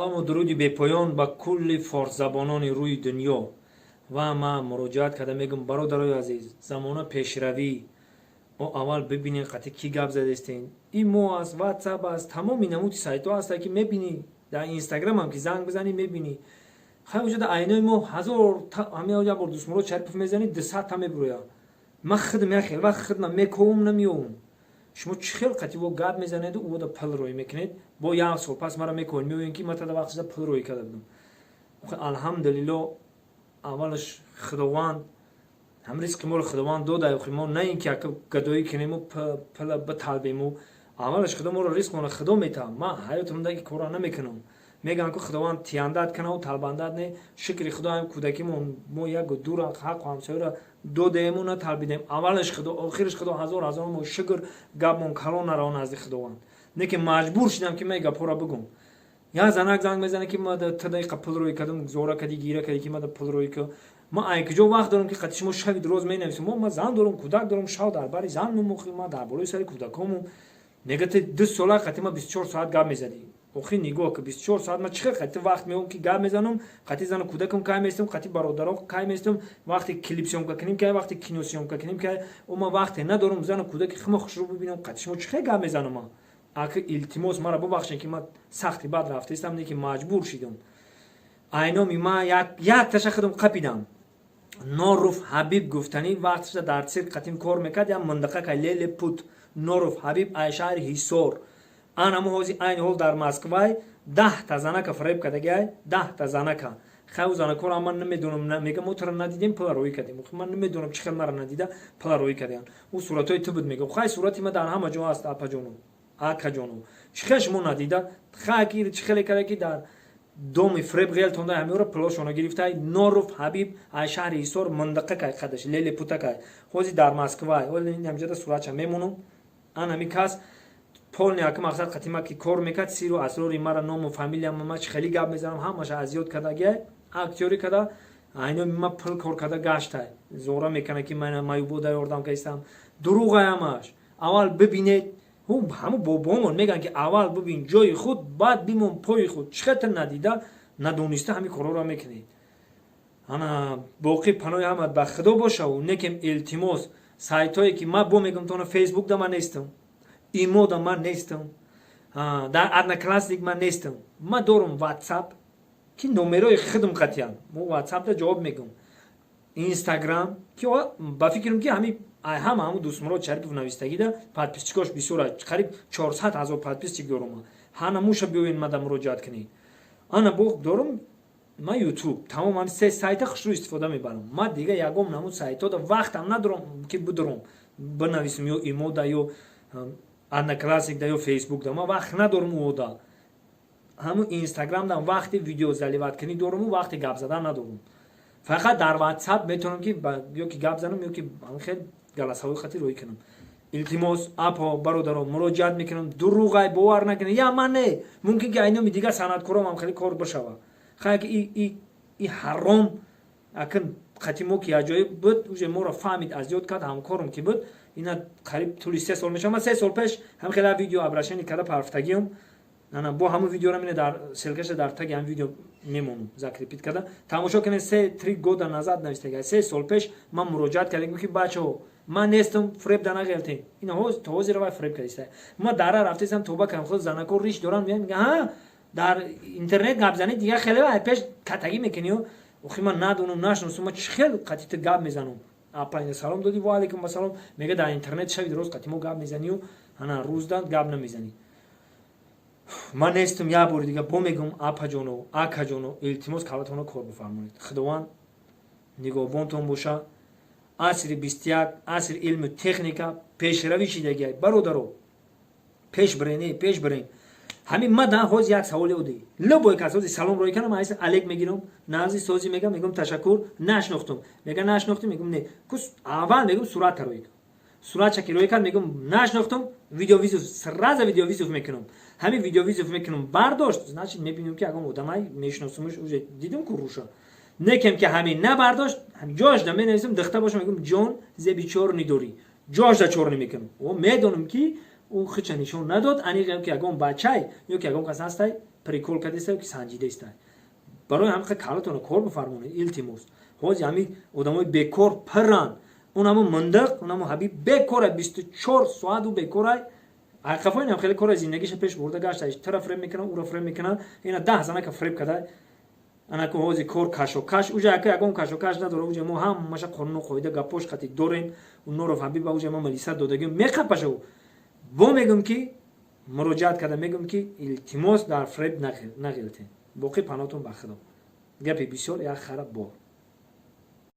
салом ва дуруди бепоён ба кулли форсзабонони рӯи дунё. Ва ман муроҷиат карда мегӯям бародарои азиз, замона пешравӣ, аввал бибинед қати кӣ гап задестен. Имо аст, ватсап аст, тамоми намуди сайтҳо ҳастанд ки мебинӣ. Дар инстаграм ҳам ки занг бизанӣ мебинӣ. хай уҷода айнои мо ҳазор ҳамин як бор дустмурод шарипов мезанӣ 200 та мебирояд. ман хидм як хел вақт хидмам мековум намиёвум. шумо чӣ хел қати во гап мезанеду уда пулрӯӣ мекунед. Бо як сол пас мара мекунед меоён ки ман тада вақтида пулрӯӣ карда будам. алҳамдулилло аввалаш худованд ҳам ризқи моро худованд дода. мо на ин ки гадоӣ кунему пула биталбему. аввалаш худо моро ризқморо худо метаҳад. ман ҳаётамда ки кора намекунам. мегӯям ки худованд тиандат канаву талбандат не. шукри худо ҳам кӯдакимон мо як дура ҳаққу ҳамсояро додаему на талбидем. аввалаш худо охираш худо ҳазор мо шукр гапмон калон наравад назди худованд. не ки маҷбур шудам ки ман гапҳоро бигӯм. як занак занг мезанад ки ма та дақиқа пулрӯӣ кардам зора кади гира кади ки ма пулрӯӣ ка. ман айкуҷо вақт дорам ки қати шумо шави дуроз менависем. ма зан дорам кӯдак дорам шав дар бари зан мемохӣ ма дар болои сари кӯдакомум. мегӯяд 2 сола қати ма 24 соат гап мезадӣ. охир нигоҳ ки 24 соат ма чӣ хел қати вақт меёвам ки гап мезанам. қати зану кӯдакам кай меистам, қати бародаро кай меистам, вақти клип съёмка кунем кай, вақти кино съёмка кунем кай. ма вақте надорам зану кӯдаки химо хушрӯ бибинам. қати шумо чӣ хел гап мезанам. ма акы илтимос мара бубахшед ки ман сахти бад рафтаистам, не ки маҷбур шидам. айноми ман як таша худам қапидам. Норуф Ҳабиб гуфтани вақтиша дар цирк қатин кор мекард. як миндақа кай леле пут Норуф Ҳабиб ай шаҳри Ҳисор. анамо ҳозир айни ҳол дар Москвай 10 та занака фареб кардагиай 10 та занака. хай занакоро ман намедонам. мегӯям мо тора надидем пулрӯӣ кардем. ман намедонам чӣ хел мара надида пулрӯӣ кардем. ӯ суратҳои ту буд мегӯям. хай сурати ман дар ҳама ҷо аст апаҷоно. акаҷоно чӣ хел шумо надида. хай ки чӣ хеле карда ки дар доми фреб ғелтонда ҳамеёро пулошона гирифтай. Норуф Ҳабиб ай шаҳри Ҳисор миндақа кай қадаш леле пута кай. ҳозир дар Москвай. ҳамҷода суратша мемонам. анами кас полни як мақсад қатима ки кор мекард сиру асрори мара ному фамилияма ма чӣ хели гап мезанам ҳамаша азёд кардагиай актёрӣ карда айноми ма пул кор карда гаштай. зора мекана ки ман маюбода ёрдам кастам. дурӯғай ҳамаш. аввал бибинед. ҳама бобомон мегӯянд ки аввал бибин ҷои худ баъд бимон пои худ. чӣ хел надида надониста ҳамин короро мекунед. ана боқӣ панои ҳамат ба худо бошаву. некем илтимос сайтҳое ки ма бо мегӯям тона фейсбук да ман нестам, имо да ман нестам, дар одноклассник ман нестам. ма дорам ватсап ки номерои худам қатиян. мо ватсап да ҷавоб мегӯям. инстаграм ки ба фикрам ки ҳамаҳаму дустмурод шарипов навистагида подписчикош бисёра қариб 400 000 подписчик дорам. ҳана муша биёен мада муроҷиат кунед. ана бо дорам ма ютуб тамом ҳам се сайта хушрӯ истифода мебарам. ма дига ягон намуд сайтода вақтам надорам ки бидорам бинависам ё имода ё одноклассник да ё фейсбук да. ма вақт надорам уода. ҳамун инстаграм да вақти видео заливат кунӣ дораму вақти гап задан надорам. фақат дар ватсап метавонам ки ё ки гап занам ё ки хел галасаҳои хати рӯӣ кунам. илтимос апо бародаро муроҷиат мекунам. дурӯғай бовар накунед. я ман не мумкин ки айноми дига санъаткорам ҳам хеле кор бишава. хай ки и ҳаром акн қати мо ки аҷоиб буд уже моро фаҳмид азёд кард ҳамкорам ки буд. ина қариб тӯли 3 сол мешава. ман 3 сол пеш ҳам хеле видео обращение карда парафтагиам. ана бо ҳамун видеоро мина дар селкаша дар таги ҳам видео мемонам закрепит карда. тамошо кунед 3 года назад навистаги 3 сол пеш ман муроҷиат кардам ки бачаҳо ман нестам фреб да нағелтем. ина то ҳозир вай фреб кардиста. ма дара рафтаистам тоба кардам худ занако риш дорам мегӯям дар интернет гап занед дига хеле вай пеш катагӣ мекунӣ. охи ман надонам нашносам. ма чӣ хел қати ту гап мезанам. апа салом доди ва алайкум ассалом. мега дар интернет шави дуроз қати мо гап мезанию ана рӯздан гап намезанӣ. ман нестам. як бори дига бо мегӯям апаҷоно акаҷоно илтимос калатона кор бифармоед. худованд нигоҳбонтон боша. асри 21 асри илму техника пешравӣ шидагиай. бародаро пеш бирен. ҳамин ма да ҳоз як саволе оди лабой кас ҳози салом рӯй канам айса алек мегирам назди сози мегӯям ташаккур нашнохтум мега нашнохтум мегӯям не кус аввал мегӯям сурата рӯй кан суратша ки рӯй кан мегӯям нашнохтум видеовизов сразу видеовизов мекунам ҳамин видеовизов мекунам бардошт значит мебинам ки ягон одамай мешиносумш уже дидам ку руша некем ки ҳамин набардошт ҷошда менависам дихта бошам мегӯям ҷон зеби чор нидорӣ ҷошда чор намекунам. медонам ки ӯ хича нишон надод. аниқам ки ягон бачай ё ки ягон кас ҳастай прикол кадеста ки санҷидаиста барои ҳамқа калатона кор бифармонед илтимос ҳози ҳами одамои бекор парран онамо мандақ онамо ҳабиб бекора 24 соату бекорай ақафоинам хеле кора зиндагиша пеш бурда гашта тара фреб мекунад ура фреб мекунад ина 10 занака фреб кадай анако ҳози кор кашокаш уҷа яка ягон кашокаш надора уҷа мо ҳамаша қонуну қоида гапош қати дорем уноро ҳабиба уҷа мо малиса додагим меқапаша бо мегум ки муроҷиат карда мегум ки илтимос дар фреб нағилтем боқӣ панотон ба худо гапи бисёр як хара бор